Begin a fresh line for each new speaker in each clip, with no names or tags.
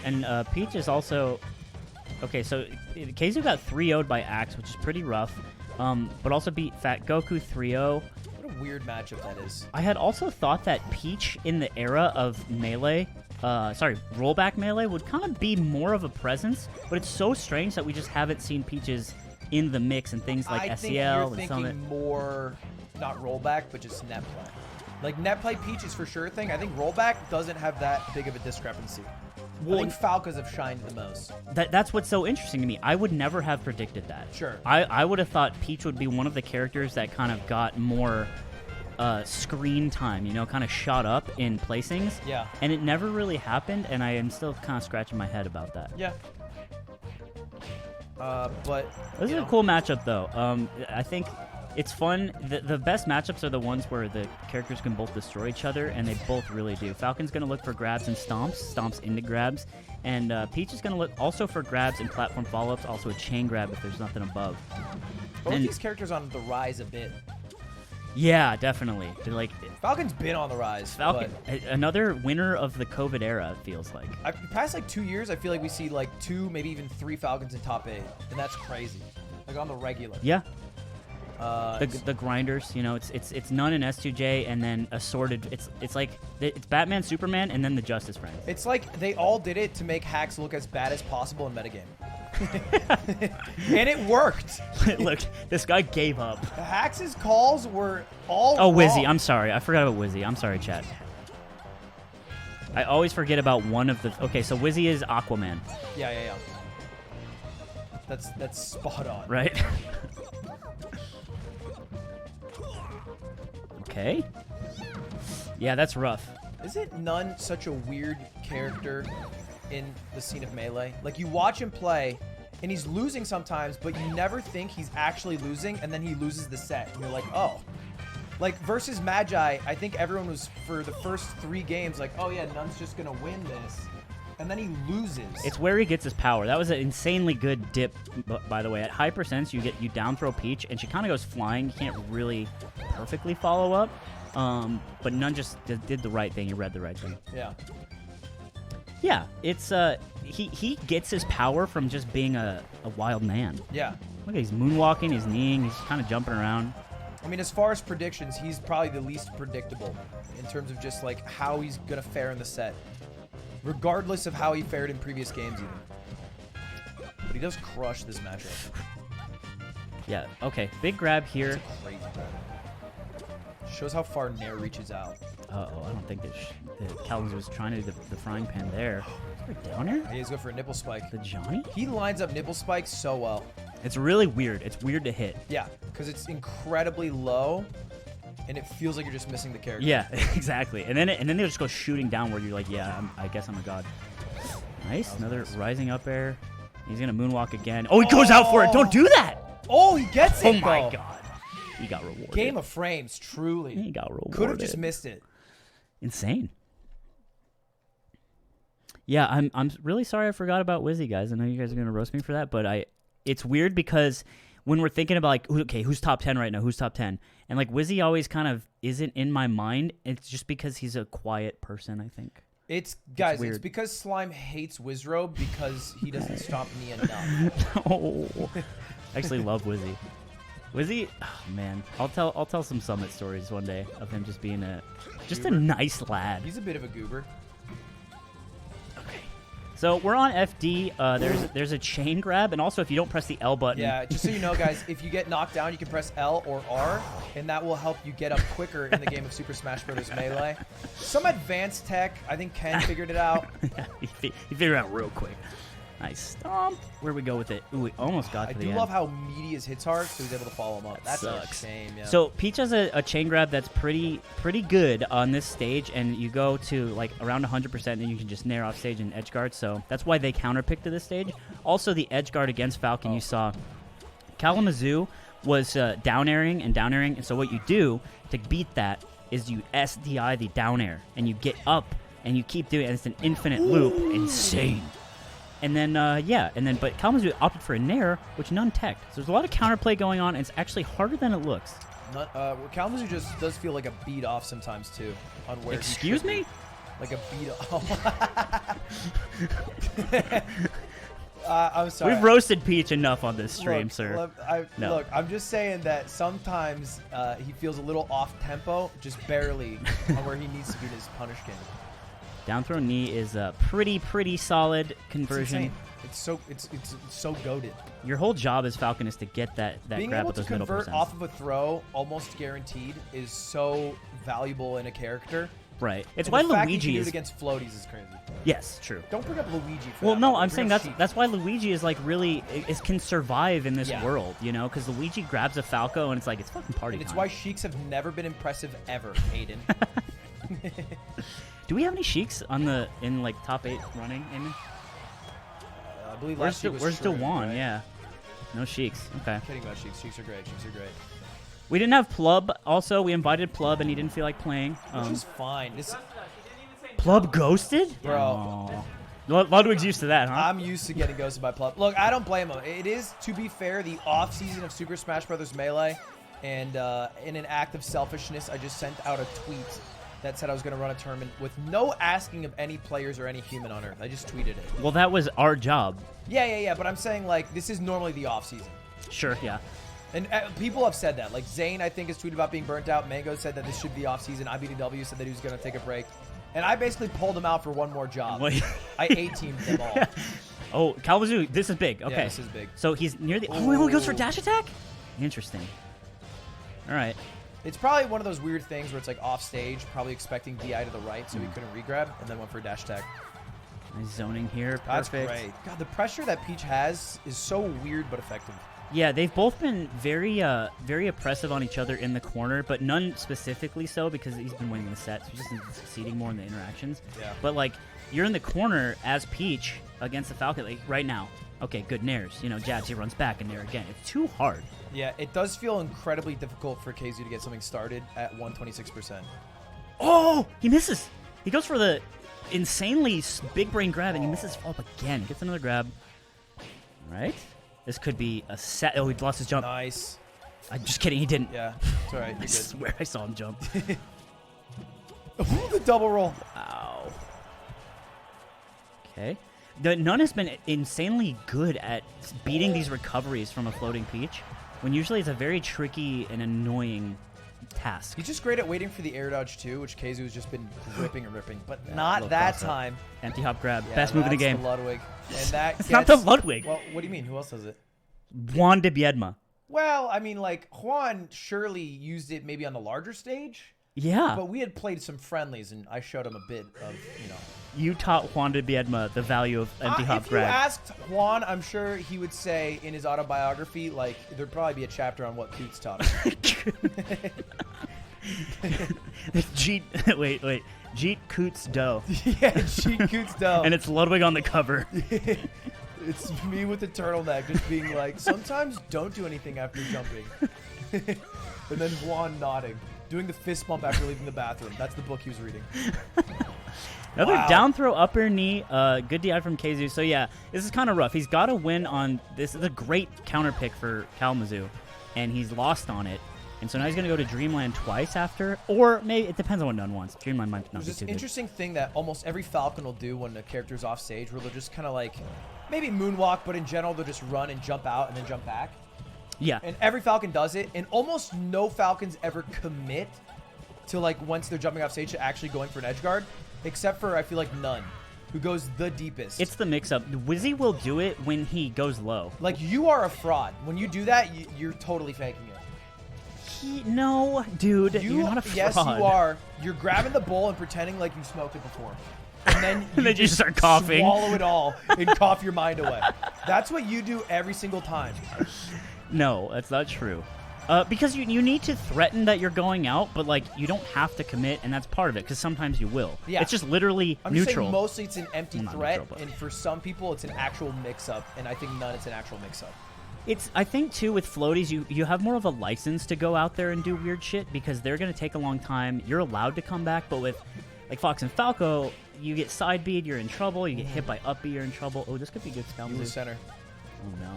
And Peach is also... Okay, so Keizu got 3-0'd by Axe, which is pretty rough. But also beat Fat Goku 3-0.
What a weird matchup that is.
I had also thought that Peach in the era of Melee... rollback Melee would kind of be more of a presence, but it's so strange that we just haven't seen Peaches in the mix and things like SEL and Summit.
I think you're thinking more, not rollback, but just net play. Like, net play Peach is for sure a thing. I think rollback doesn't have that big of a discrepancy. I think Falcons have shined the most.
That's what's so interesting to me. I would never have predicted that.
Sure.
I would have thought Peach would be one of the characters that kind of got more screen time, you know, kind of shot up in placings.
Yeah.
And it never really happened, and I am still kind of scratching my head about that.
Yeah. But
this is a cool matchup, though. I think it's fun. The best matchups are the ones where the characters can both destroy each other, and they both really do. Falcon's going to look for grabs and stomps into grabs, and Peach is going to look also for grabs and platform follow-ups, also a chain grab if there's nothing above.
Both these characters on the rise a bit.
Yeah, definitely. They're like
Falcon's been on the rise.
Falcon, another winner of the COVID era, it feels like.
Past like 2 years, I feel like we see like 2, maybe even 3 Falcons in top 8, and that's crazy. Like on the regular.
Yeah. The grinders, you know, it's N0ne and S2J, and then assorted. It's like it's Batman, Superman, and then the Justice Friends.
It's like they all did it to make hacks look as bad as possible in metagame. And it worked.
Look, this guy gave up.
Hax's calls were all
wrong. Wizzy, I'm sorry. I forgot about Wizzy. I'm sorry, chat. I always forget about one of the... Okay, so Wizzy is Aquaman.
Yeah. That's spot on.
Right? Okay. Yeah, that's rough.
Isn't N0ne such a weird character in the scene of Melee? Like, you watch him play, and he's losing sometimes, but you never think he's actually losing, and then he loses the set. And you're like, oh. Like, versus Magi, I think everyone was, for the first 3 games, like, oh yeah, N0ne's just going to win this. And then he loses.
It's where he gets his power. That was an insanely good dip, by the way. At high percents, you down throw Peach, and she kind of goes flying. You can't really perfectly follow up. But N0ne just did the right thing. He read the right thing.
Yeah.
Yeah, it's he gets his power from just being a wild man.
Yeah.
Look, he's moonwalking, he's kneeing, he's kind of jumping around.
I mean, as far as predictions, he's probably the least predictable in terms of just like how he's gonna fare in the set, regardless of how he fared in previous games even. But he does crush this matchup.
Yeah. Okay. Big grab here.
That's a great grab. Shows how far Nair reaches out.
Uh-oh, I don't think that Kalamazhu was trying to do the frying pan there. Is there down here?
Yeah, he's going for a nipple spike.
The Johnny?
He lines up nipple spikes so well.
It's really weird. It's weird to hit.
Yeah, because it's incredibly low, and it feels like you're just missing the character.
Yeah, exactly. And then they'll just go shooting down where you're like, yeah, I guess I'm a god. Nice. Another rising up air. He's going to moonwalk again. Oh, he goes out for it. Don't do that.
Oh, he gets it,
Oh, my God. He got rewarded.
Game of frames, truly.
He got rewarded.
Could have just missed it.
Insane. Yeah, I'm really sorry I forgot about Wizzy, guys. I know you guys are going to roast me for that, but it's weird because when we're thinking about, like, okay, who's top 10 right now? Who's top 10? And, like, Wizzy always kind of isn't in my mind. It's just because he's a quiet person, I think.
It's because Slime hates Wizrobe because he doesn't stop me enough.
No. I actually love Wizzy. Wizzy, oh man, I'll tell some Summit stories one day of him just being a nice lad.
He's a bit of a goober.
Okay, so we're on FD. There's a chain grab, and also if you don't press the L button.
Yeah, just so you know, guys, if you get knocked down, you can press L or R, and that will help you get up quicker in the game of Super Smash Bros. Melee. Some advanced tech. I think Ken figured it out.
Yeah, he figured it out real quick. Nice stomp. Where we go with it? Ooh, we almost got to the end.
I do love how meaty his hits are, so he's able to follow him up. That's
sucks.
A shame, yeah.
So Peach has a chain grab that's pretty good on this stage, and you go to like around 100%, and you can just nair off stage and edge guard. So that's why they counterpick to this stage. Also, the edge guard against Falcon, you saw Kalamazhu was down airing, and so what you do to beat that is you SDI the down air, and you get up, and you keep doing it, and it's an infinite loop. Insane. And then, but Kalamazhu opted for a nair, which N0ne teched. So there's a lot of counterplay going on, and it's actually harder than it looks.
Kalamazhu just does feel like a beat off sometimes, too. On where
Excuse me?
Like a beat up. I'm sorry.
We've roasted Peach enough on this stream,
Look,
sir. No.
Look, I'm just saying that sometimes he feels a little off tempo, just barely on where he needs to be in his punish game.
Down throw knee is a pretty solid conversion.
It's so goated.
Your whole job as Falcon is to get that
Being
grab
able
with
to
those middle
convert
percents.
off of a throw, almost guaranteed, is so valuable in a character.
Right. It's
And
why
the fact you
Luigi
can do
is.
it against floaties is crazy.
Yes, true.
Don't bring up Luigi. For
Well,
that,
no,
brother.
I'm
Bring
saying
up
that's
Sheik.
that's why Luigi is like really can survive in this
Yeah.
world, you know, because Luigi grabs a Falco and it's like it's fucking party
And it's
time.
why Sheiks have never been impressive ever, Aiden.
Do we have any Sheiks in like top 8 running, Eamon?
I believe
Where's
last year was Shrew,
DeJuan?
right?
Yeah, no Sheiks. Okay.
I'm kidding about Sheiks. Sheiks are great. Sheiks are great.
We didn't have Plub. Also, we invited Plub and he didn't feel like playing.
Which is fine. This,
Plub ghosted?
Bro.
Oh. Ludwig's used to that, huh?
I'm used to getting ghosted by Plub. Look, I don't blame him. It is, to be fair, the off season of Super Smash Bros. Melee, and in an act of selfishness, I just sent out a tweet that said I was going to run a tournament with no asking of any players or any human on Earth. I just tweeted it.
Well, that was our job.
Yeah. But I'm saying, like, this is normally the off season.
Sure, yeah.
And people have said that. Like, Zane, I think, has tweeted about being burnt out. Mango said that this should be off season. IBDW said that he was going to take a break. And I basically pulled him out for one more job.
Wait.
I A-teamed them all.
Oh, Kalamazhu, this is big. Okay.
Yeah, this is big.
So he's near the... Oh, he goes for dash attack? Interesting. All right.
It's probably one of those weird things where it's like off stage, probably expecting DI to the right, so he couldn't regrab, and then went for a dash attack.
Nice zoning here.
That's
Perfect.
great. God, the pressure that Peach has is so weird but effective.
Yeah, they've both been very oppressive on each other in the corner, but none specifically so because he's been winning the set. So he's just been succeeding more in the interactions.
Yeah.
But like you're in the corner as Peach against the Falcon like right now. Okay, good nairs. You know, jabs. He runs back and nair again. It's too hard.
Yeah, it does feel incredibly difficult for KZ to get something started at 126%.
Oh, he misses. He goes for the insanely big brain grab and he misses up again. Gets another grab. Right. This could be a set. Oh, he lost his jump.
Nice.
I'm just kidding. He didn't.
Yeah, it's all right. You're
I
good.
swear I saw him jump.
The double roll.
Ow. Okay. The N0ne has been insanely good at beating these recoveries from a floating Peach, when usually it's a very tricky and annoying task.
He's just great at waiting for the air dodge too, which KZ has just been ripping and ripping, but
Yeah,
not
little
that
cross up.
time.
Empty hop grab.
Yeah,
Best move in the
that's
game.
The Ludwig. And that
It's
gets,
not the Ludwig.
Well, what do you mean? Who else does it?
Juan de Biedma.
Well, I mean, like, Juan surely used it maybe on the larger stage,
Yeah.
but we had played some friendlies, and I showed him a bit of, you know.
You taught Juan de Biedma the value of empty hop
If you
grab.
asked Juan, I'm sure he would say in his autobiography, like, there'd probably be a chapter on what Coots taught him.
Jeet, wait. Jeet Coots Doe.
Yeah, she Coots down.
And it's Ludwig on the cover.
It's me with the turtleneck just being like, sometimes don't do anything after jumping. And then Juan nodding. Doing the fist bump after leaving the bathroom. That's the book he was reading.
Another
Wow.
down throw upper knee. Good DI from KZ. So yeah, this is kind of rough. He's got to win on this. Is a great counter pick for Kalamazhu, and he's lost on it. And so now he's going to go to Dreamland twice after, or maybe it depends on what N0ne wants. Dreamland might not
There's
be
this
too good.
interesting thing that almost every Falcon will do when the character's off stage, where they'll just kind of like, maybe moonwalk, but in general they'll just run and jump out and then jump back.
Yeah.
And every Falcon does it, and almost no Falcons ever commit to, like, once they're jumping off stage to actually going for an edge guard, except for, I feel like, N0ne, who goes the deepest.
It's the mix-up. Wizzy will do it when he goes low.
like, you are a fraud. When you do that, you're totally faking it.
No, dude, you're not a fraud.
Yes, you are. You're grabbing the bowl and pretending like you smoked it before. And then
And then you start coughing.
swallow it all and cough your mind away. That's what you do every single time.
No, that's not true. Because you need to threaten that you're going out, but like you don't have to commit, and that's part of it. Because sometimes you will.
Yeah.
It's just literally
I'm just
neutral.
saying mostly it's an empty
Well, not
threat,
neutral, but-
and for some people it's an actual mix-up, and I think none it's an actual mix-up.
I think too with floaties, you have more of a license to go out there and do weird shit because they're gonna take a long time. You're allowed to come back, but with like Fox and Falco, you get side bead, you're in trouble. You get hit by up B, you're in trouble. Oh, this could be good spell
You lose
move.
center.
Oh no.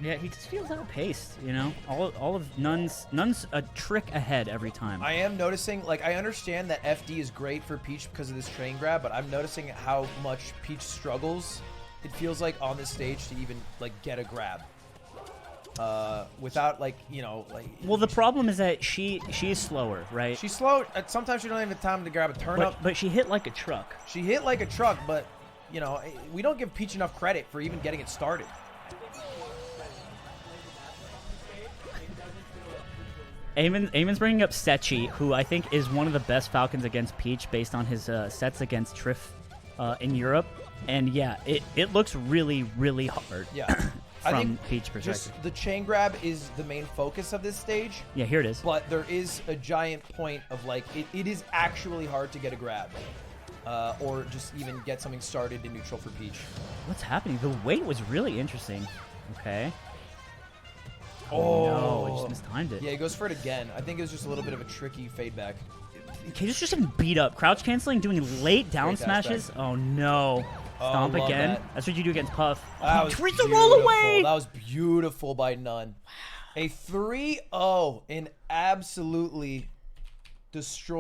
Yeah, he just feels outpaced, you know? All of N0ne's a trick ahead every time.
I am noticing, like, I understand that FD is great for Peach because of this train grab, but I'm noticing how much Peach struggles, it feels like, on this stage to even, like, get a grab. Without, like, you know, like...
Well, the problem is that she is slower, right?
She's slow. Sometimes she don't even have time to grab a turn-up.
But she hit like a truck.
She hit like a truck, but, you know, we don't give Peach enough credit for even getting it started.
Eamon's bringing up Sechi, who I think is one of the best Falcons against Peach based on his sets against Triff in Europe. And yeah, it looks really, really hard.
Yeah.
From
I think
Peach perspective.
Just the chain grab is the main focus of this stage.
Yeah, here it is.
But there is a giant point of, like, it is actually hard to get a grab. Or just even get something started in neutral for Peach.
What's happening? The weight was really interesting. Okay.
Oh,
no, I just mistimed it.
Yeah, he goes for it again. I think it was just a little bit of a tricky fade back.
He's just getting beat up. Crouch canceling, doing late down
Great dash
smashes.
back.
Oh no. Stomp
love
again.
that.
That's what you do against Puff.
That
Oh,
was
Teresa
beautiful.
roll away.
That was beautiful by N0ne. A 3-0 in absolutely destroyed.